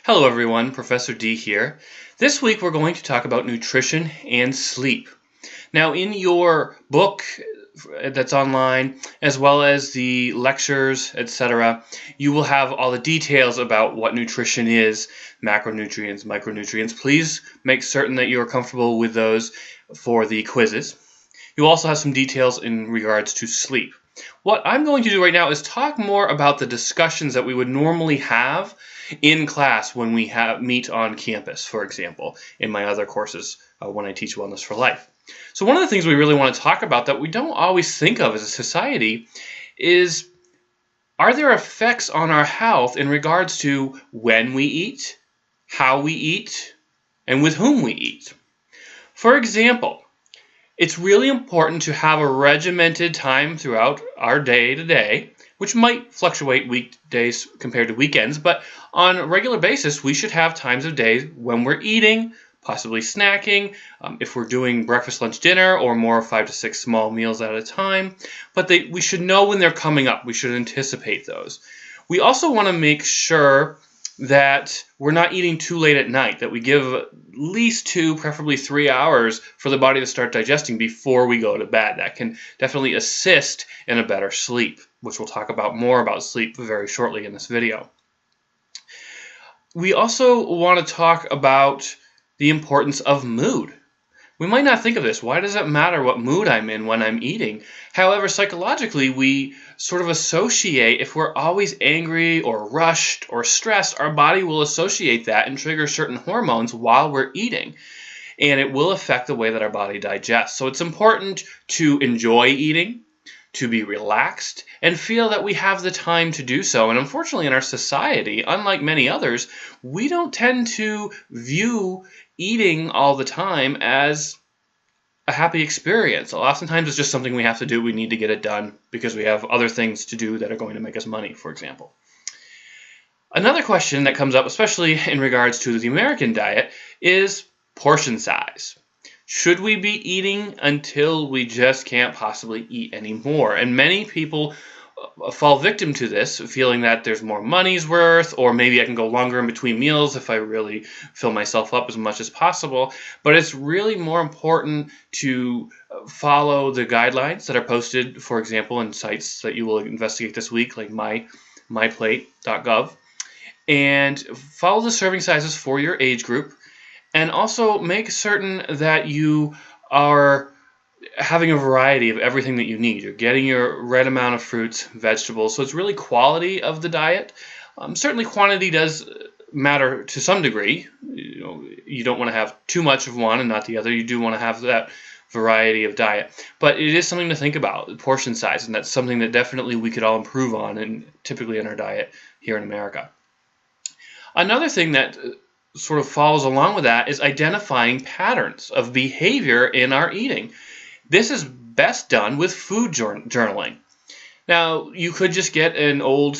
Hello everyone, Professor D here. This week we're going to talk about nutrition and sleep. Now in your book that's online, as well as the lectures, etc., you will have all the details about what nutrition is, macronutrients, micronutrients. Please make certain that you are comfortable with those for the quizzes. You'll also have some details in regards to sleep. What I'm going to do right now is talk more about the discussions that we would normally have in class when we meet on campus, for example, in my other courses when I teach Wellness for Life. So one of the things we really want to talk about that we don't always think of as a society is, are there effects on our health in regards to when we eat, how we eat, and with whom we eat? For example, it's really important to have a regimented time throughout our day-to-day, which might fluctuate weekdays compared to weekends, but on a regular basis, we should have times of day when we're eating, possibly snacking, if we're doing breakfast, lunch, dinner, or more 5 to 6 small meals at a time. But we should know when they're coming up. We should anticipate those. We also want to make sure that we're not eating too late at night, that we give at least 2, preferably 3 hours for the body to start digesting before we go to bed. That can definitely assist in a better sleep, which we'll talk about more about sleep very shortly in this video. We also want to talk about the importance of mood. We might not think of this. Why does it matter what mood I'm in when I'm eating? However, psychologically, we sort of associate, if we're always angry or rushed or stressed, our body will associate that and trigger certain hormones while we're eating. And it will affect the way that our body digests. So it's important to enjoy eating, to be relaxed, and feel that we have the time to do so. And unfortunately, in our society, unlike many others, we don't tend to view eating all the time as a happy experience. Oftentimes it's just something we have to do. We need to get it done because we have other things to do that are going to make us money, for example. Another question that comes up, especially in regards to the American diet, is portion size. Should we be eating until we just can't possibly eat anymore? And many people fall victim to this, feeling that there's more money's worth, or maybe I can go longer in between meals if I really fill myself up as much as possible. But it's really more important to follow the guidelines that are posted, for example, in sites that you will investigate this week, like myplate.gov, and follow the serving sizes for your age group, and also make certain that you are having a variety of everything that you need. You're getting your right amount of fruits, vegetables. So it's really quality of the diet. Certainly quantity does matter to some degree. You don't want to have too much of one and not the other. You do want to have that variety of diet. But it is something to think about, portion size, and that's something that definitely we could all improve on, and typically in our diet here in America. Another thing that sort of follows along with that is identifying patterns of behavior in our eating. This is best done with food journaling. Now, you could just get an old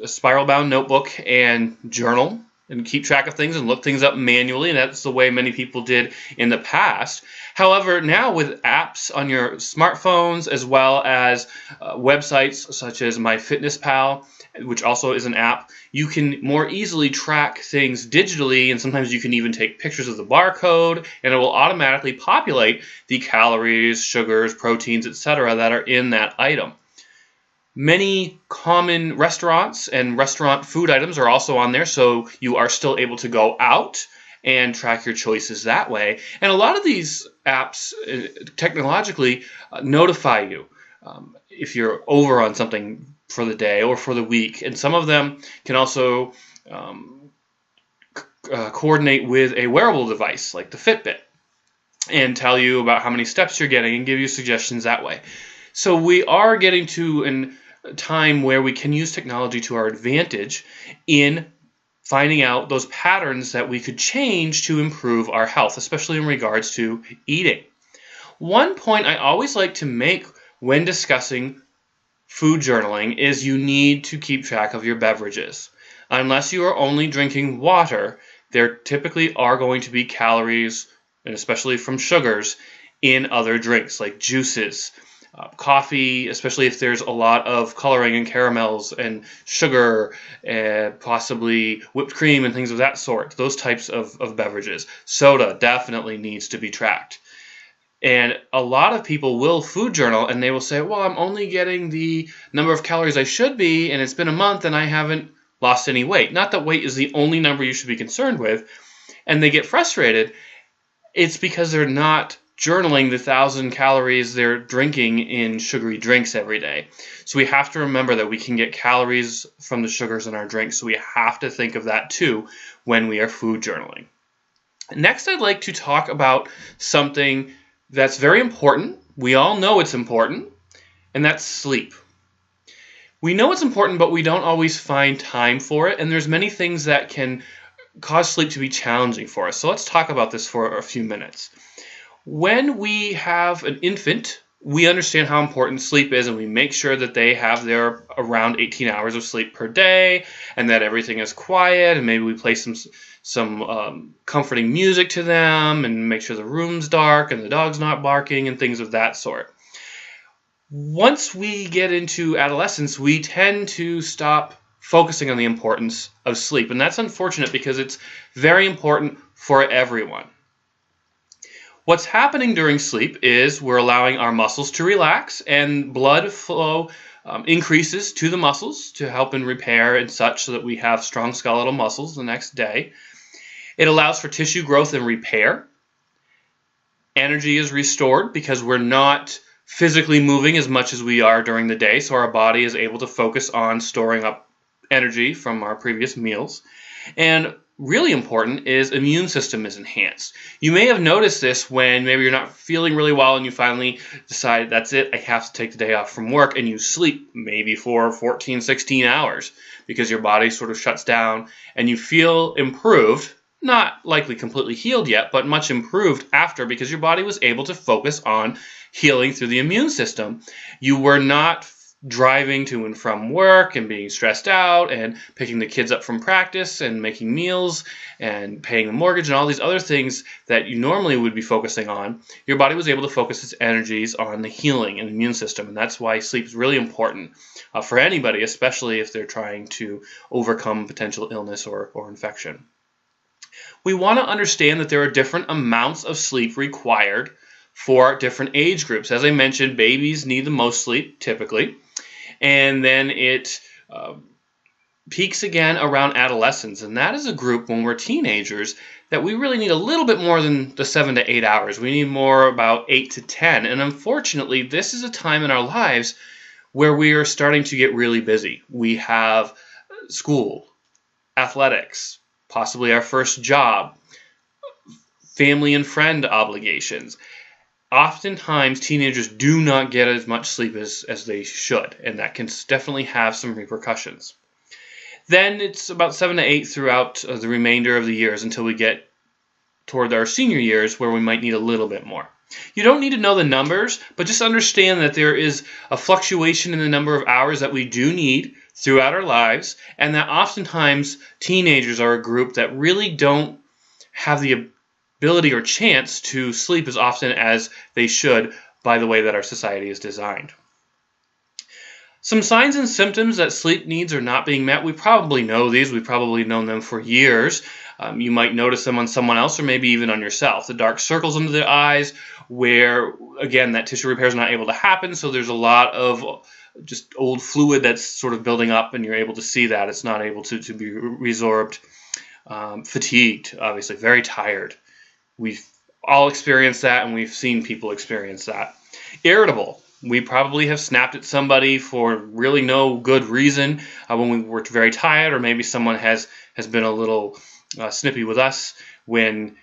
spiral-bound notebook and journal and keep track of things and look things up manually, and that's the way many people did in the past. However, now with apps on your smartphones, as well as websites such as MyFitnessPal, which also is an app, you can more easily track things digitally, and sometimes you can even take pictures of the barcode, and it will automatically populate the calories, sugars, proteins, etc. that are in that item. Many common restaurants and restaurant food items are also on there, so you are still able to go out and track your choices that way. And a lot of these apps technologically notify you if you're over on something for the day or for the week. And some of them can also coordinate with a wearable device like the Fitbit and tell you about how many steps you're getting and give you suggestions that way. So we are getting to a time where we can use technology to our advantage in finding out those patterns that we could change to improve our health, especially in regards to eating. One point I always like to make when discussing food journaling is you need to keep track of your beverages. Unless you are only drinking water, there typically are going to be calories, and especially from sugars, in other drinks like juices, Coffee, especially if there's a lot of coloring and caramels and sugar, possibly whipped cream and things of that sort, those types of beverages. Soda definitely needs to be tracked. And a lot of people will food journal and they will say, well, I'm only getting the number of calories I should be, and it's been a month and I haven't lost any weight. Not that weight is the only number you should be concerned with. And they get frustrated. It's because they're not journaling the 1,000 calories they're drinking in sugary drinks every day. So we have to remember that we can get calories from the sugars in our drinks. So we have to think of that too when we are food journaling. Next, I'd like to talk about something that's very important. We all know it's important, and that's sleep. We know it's important, but we don't always find time for it, and there's many things that can cause sleep to be challenging for us. So let's talk about this for a few minutes. When we have an infant, we understand how important sleep is, and we make sure that they have their around 18 hours of sleep per day, and that everything is quiet, and maybe we play some comforting music to them, and make sure the room's dark and the dog's not barking, and things of that sort. Once we get into adolescence, we tend to stop focusing on the importance of sleep, and that's unfortunate because it's very important for everyone. What's happening during sleep is we're allowing our muscles to relax, and blood flow increases to the muscles to help in repair and such, so that we have strong skeletal muscles the next day. It allows for tissue growth and repair. Energy is restored because we're not physically moving as much as we are during the day, so our body is able to focus on storing up energy from our previous meals. And really important is immune system is enhanced. You may have noticed this when maybe you're not feeling really well and you finally decide, that's it, I have to take the day off from work, and you sleep maybe for 14, 16 hours because your body sort of shuts down and you feel improved, not likely completely healed yet, but much improved after, because your body was able to focus on healing through the immune system. You were not driving to and from work and being stressed out and picking the kids up from practice and making meals and paying the mortgage and all these other things that you normally would be focusing on. Your body was able to focus its energies on the healing and immune system, and that's why sleep is really important for anybody, especially if they're trying to overcome potential illness or infection. We want to understand that there are different amounts of sleep required for different age groups. As I mentioned, babies need the most sleep, typically. And then it peaks again around adolescence. And that is a group, when we're teenagers, that we really need a little bit more than the 7 to 8 hours. We need more, about 8 to 10. And unfortunately, this is a time in our lives where we are starting to get really busy. We have school, athletics, possibly our first job, family and friend obligations. Oftentimes, teenagers do not get as much sleep as they should, and that can definitely have some repercussions. Then it's about 7 to 8 throughout the remainder of the years until we get toward our senior years, where we might need a little bit more. You don't need to know the numbers, but just understand that there is a fluctuation in the number of hours that we do need throughout our lives, and that oftentimes teenagers are a group that really don't have the ability or chance to sleep as often as they should by the way that our society is designed. Some signs and symptoms that sleep needs are not being met. We probably know these. We've probably known them for years. You might notice them on someone else or maybe even on yourself. The dark circles under the eyes, where, again, that tissue repair is not able to happen, so there's a lot of just old fluid that's sort of building up, and you're able to see that. It's not able to be resorbed. Fatigued, obviously, very tired. We've all experienced that, and we've seen people experience that. Irritable. We probably have snapped at somebody for really no good reason when we were very tired, or maybe someone has been a little snippy with us when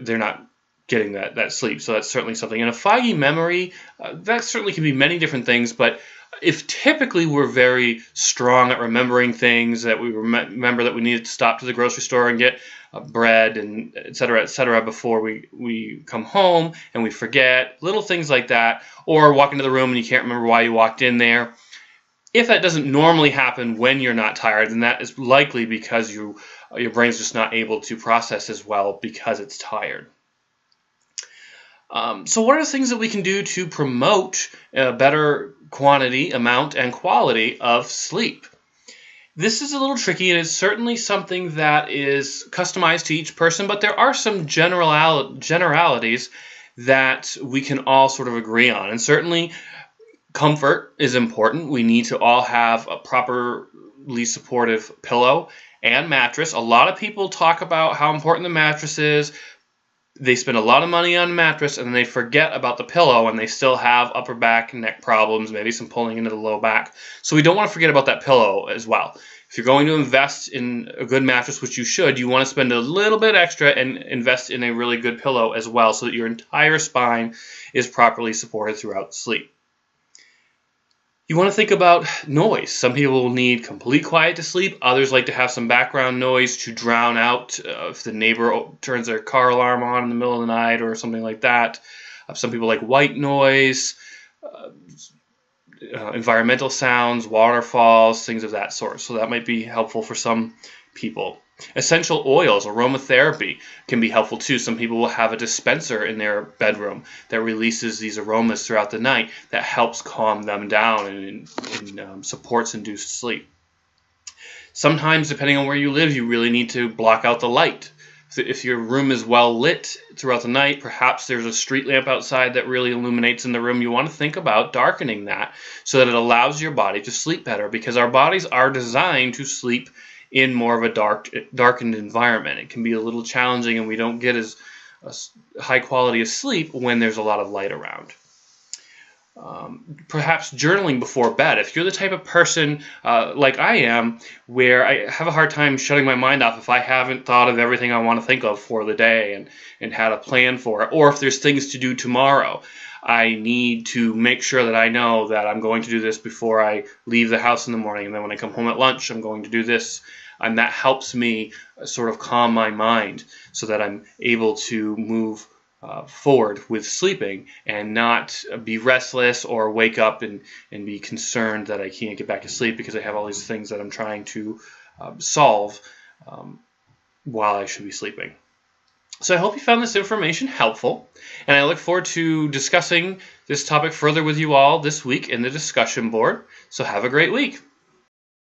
they're not getting that sleep. So that's certainly something. And a foggy memory, that certainly can be many different things, but if typically we're very strong at remembering things, that we remember that we needed to stop to the grocery store and get bread and et cetera, before we come home, and we forget, little things like that, or walk into the room and you can't remember why you walked in there. If that doesn't normally happen when you're not tired, then that is likely because your brain's just not able to process as well because it's tired. So what are the things that we can do to promote a better quantity, amount, and quality of sleep? This is a little tricky, and it's certainly something that is customized to each person, but there are some generalities that we can all sort of agree on. And certainly comfort is important. We need to all have a properly supportive pillow and mattress. A lot of people talk about how important the mattress is. They spend a lot of money on a mattress and then they forget about the pillow, and they still have upper back and neck problems, maybe some pulling into the low back. So we don't want to forget about that pillow as well. If you're going to invest in a good mattress, which you should, you want to spend a little bit extra and invest in a really good pillow as well, so that your entire spine is properly supported throughout sleep. You want to think about noise. Some people need complete quiet to sleep. Others like to have some background noise to drown out if the neighbor turns their car alarm on in the middle of the night or something like that. Some people like white noise, environmental sounds, waterfalls, things of that sort. So that might be helpful for some people. Essential oils, aromatherapy, can be helpful too. Some people will have a dispenser in their bedroom that releases these aromas throughout the night that helps calm them down and supports induced sleep. Sometimes, depending on where you live, you really need to block out the light. If your room is well lit throughout the night, perhaps there's a street lamp outside that really illuminates in the room. You want to think about darkening that so that it allows your body to sleep better, because our bodies are designed to sleep in more of a darkened environment. It can be a little challenging, and we don't get as high quality of sleep when there's a lot of light around. Perhaps journaling before bed. If you're the type of person like I am, where I have a hard time shutting my mind off if I haven't thought of everything I want to think of for the day and had a plan for it, or if there's things to do tomorrow, I need to make sure that I know that I'm going to do this before I leave the house in the morning, and then when I come home at lunch, I'm going to do this. And that helps me sort of calm my mind so that I'm able to move forward with sleeping and not be restless or wake up and be concerned that I can't get back to sleep because I have all these things that I'm trying to solve while I should be sleeping. So I hope you found this information helpful, and I look forward to discussing this topic further with you all this week in the discussion board. So have a great week.